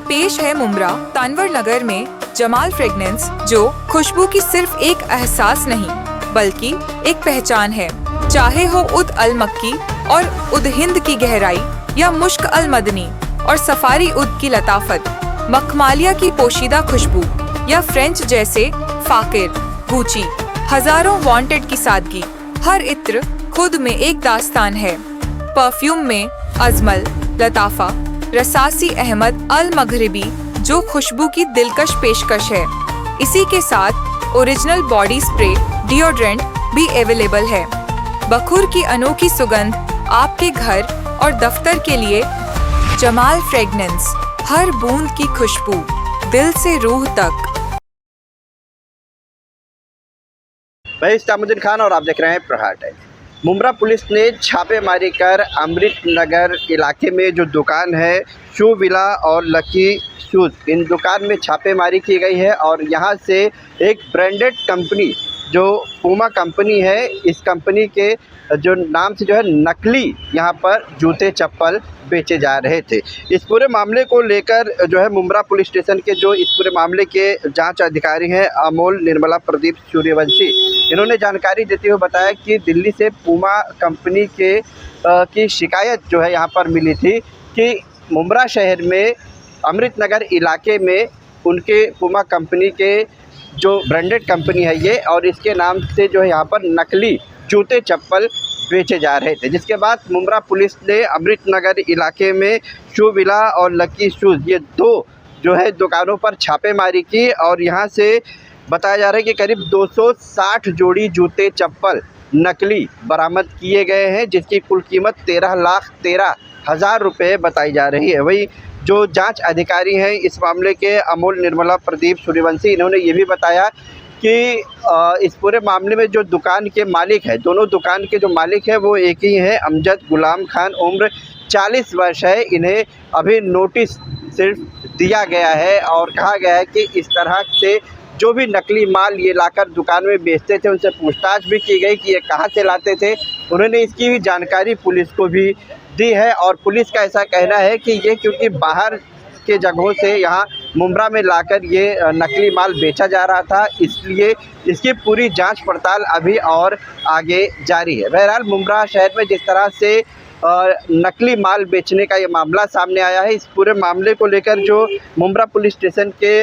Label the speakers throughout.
Speaker 1: पेश है मुमरा तानवर नगर में जमाल फ्रेगनेंस, जो खुशबू की सिर्फ एक एहसास नहीं बल्कि एक पहचान है। चाहे हो उद अल मक्की और उद हिंद की गहराई या मुश्क अल मदनी और सफारी उद की लताफत, मखमालिया की पोशीदा खुशबू या फ्रेंच जैसे फाकिर, गूची, हजारों वांटेड की सादगी, हर इत्र खुद में एक दास्तान है। परफ्यूम में अजमल, लताफा, रसासी अहमद अल मगरिबी जो खुशबू की दिलकश पेशकश है। इसी के साथ ओरिजिनल बॉडी स्प्रे डिओड्रेंट भी अवेलेबल है। बखूर की अनोखी सुगंध आपके घर और दफ्तर के लिए। जमाल फ्रेगनेंस, हर बूंद की खुशबू, दिल से रूह तक।
Speaker 2: मैं इस्तामुद्दीन खान और आप देख रहे हैं प्रहार टाइम्स। मुमरा पुलिस ने छापेमारी कर अमृत नगर इलाके में जो दुकान है शू विला और लकी शूज़, इन दुकान में छापेमारी की गई है और यहाँ से एक ब्रांडेड कंपनी जो पूमा कंपनी है, इस कंपनी के जो नाम से जो है नकली यहाँ पर जूते चप्पल बेचे जा रहे थे। इस पूरे मामले को लेकर जो है मुमरा पुलिस स्टेशन के जो इस पूरे मामले के जांच अधिकारी हैं अमोल निर्मला प्रदीप सूर्यवंशी, इन्होंने जानकारी देते हुए बताया कि दिल्ली से पूमा कंपनी के की शिकायत जो है यहाँ पर मिली थी कि मुमरा शहर में अमृत नगर इलाके में उनके पूमा कंपनी के जो ब्रांडेड कंपनी है ये, और इसके नाम से जो है यहाँ पर नकली जूते चप्पल बेचे जा रहे थे। जिसके बाद मुमरा पुलिस ने अमृत नगर इलाके में शू विला और लकी शूज़, ये दो जो है दुकानों पर छापेमारी की और यहाँ से बताया जा रहा है कि करीब 260 जोड़ी जूते चप्पल नकली बरामद किए गए हैं, जिसकी कुल कीमत 13,13,000 रुपये बताई जा रही है। वही जो जांच अधिकारी हैं इस मामले के अमोल निर्मला प्रदीप सूर्यवंशी, इन्होंने ये भी बताया कि इस पूरे मामले में जो दुकान के मालिक है, दोनों दुकान के जो मालिक है वो एक ही है, अमजद गुलाम खान, उम्र 40 वर्ष है। इन्हें अभी नोटिस सिर्फ दिया गया है और कहा गया है कि इस तरह से जो भी नकली माल ये लाकर दुकान में बेचते थे उनसे पूछताछ भी की गई कि ये कहाँ से लाते थे। उन्होंने इसकी भी जानकारी पुलिस को भी दी है और पुलिस का ऐसा कहना है कि ये क्योंकि बाहर के जगहों से यहाँ मुमरा में लाकर ये नकली माल बेचा जा रहा था, इसलिए इसकी पूरी जांच पड़ताल अभी और आगे जारी है। बहरहाल मुमरा शहर में जिस तरह से नकली माल बेचने का ये मामला सामने आया है, इस पूरे मामले को लेकर जो मुमरा पुलिस स्टेशन के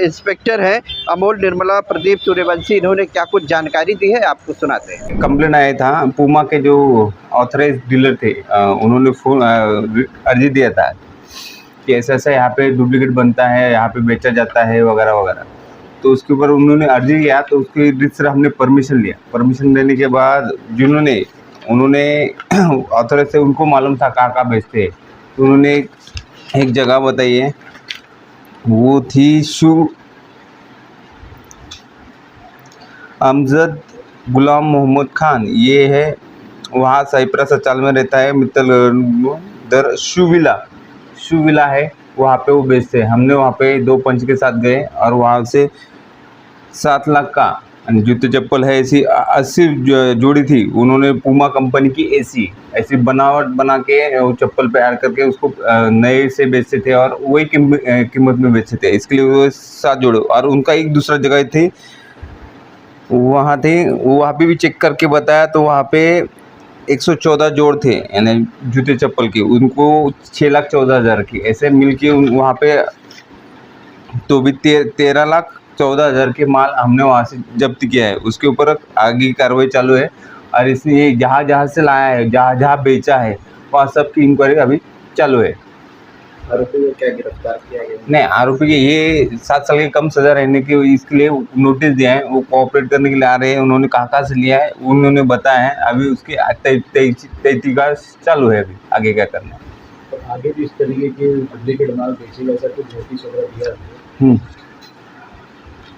Speaker 2: इंस्पेक्टर हैं अमोल निर्मला प्रदीप सूर्यवंशी, इन्होंने क्या कुछ जानकारी दी है आपको सुनाते हैं।
Speaker 3: कंप्लेन आया था, पूमा के जो ऑथराइज डीलर थे उन्होंने फोन अर्जी दिया था कि ऐसा ऐसा यहाँ पे डुप्लीकेट बनता है, यहाँ पे बेचा जाता है वगैरह वगैरह। तो उसके ऊपर उन्होंने अर्जी किया तो उसके रिजिस्टर हमने परमिशन लिया। परमिशन लेने के बाद उन्होंने ऑथराइज से उनको मालूम था कहाँ बेचते हैं, तो उन्होंने एक जगह बताई है, वो थी शू अमजद गुलाम मोहम्मद खान, ये है वहाँ साइप्रस अचाल में रहता है, मित्तल दर शू विला है, वहाँ पे वो बेचते हैं। हमने वहाँ पे 2 पंच के साथ गए और वहाँ से 7 लाख का जूते चप्पल है, ऐसी 80 जोड़ी थी। उन्होंने पूमा कंपनी की ऐसी बनावट बना के वो चप्पल तैयार करके उसको नए से बेचते थे और वही कीमत में बेचते थे। इसके लिए वो 7 जोड़े, और उनका एक दूसरा जगह थी वहाँ पे भी चेक करके बताया तो वहाँ पे 114 जोड़ थे, यानी जूते चप्पल की, उनको 6,14,000 की ऐसे मिल के वहाँ पे तो भी 13,14,000 के माल हमने वहाँ से जब्त किया है। उसके ऊपर आगे की कार्रवाई चालू है और इसने जहाँ से लाया है, जहाँ बेचा है, वहाँ सब की इंक्वायरी अभी चालू है।
Speaker 2: आरोपी को क्या गिरफ्तार किया गया?
Speaker 3: नहीं, आरोपी के ये 7 साल की कम सजा रहने की इसके लिए नोटिस दिया है। वो कोऑपरेट करने के लिए आ रहे हैं। उन्होंने कहाँ से लिया है उन्होंने बताया है। अभी उसकी तहकीकात चालू है, अभी आगे क्या करना है।
Speaker 4: तो आगे भी इस तरीके के डुप्लीकेट माल बेचेगा ऐसा कुछ नोटिस वगैरह दिया?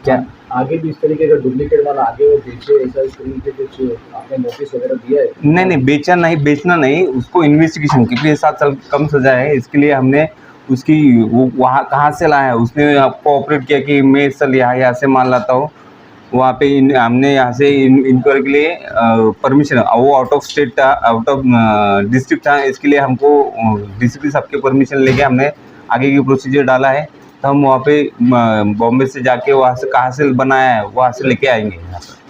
Speaker 3: क्या
Speaker 4: आगे भी इस तरीके का डुप्लीकेट माल आगे वो बेचे ऐसा इस तरीके के कुछ आपने नोटिस वगैरह दिया है?
Speaker 3: नहीं, बेचना नहीं, उसको इन्वेस्टिगेशन, क्योंकि 7 साल कम सजा है, इसके लिए हमने उसकी वो वहाँ कहाँ से लाया है उसने कोऑपरेट किया कि मैं सर यहाँ से माल लाता हूँ। वहाँ पे हमने यहाँ से इंक्वायरी के लिए परमिशन, वो आउट ऑफ स्टेट था, आउट ऑफ डिस्ट्रिक्ट था, इसके लिए हमको डीसीपी साहब के परमिशन लेके हमने आगे की प्रोसीजर डाला है, तो हम वहाँ पे बॉम्बे से जाके वहाँ से कहाँ से बनाया है वहाँ से लेके आएंगे यहाँ पर।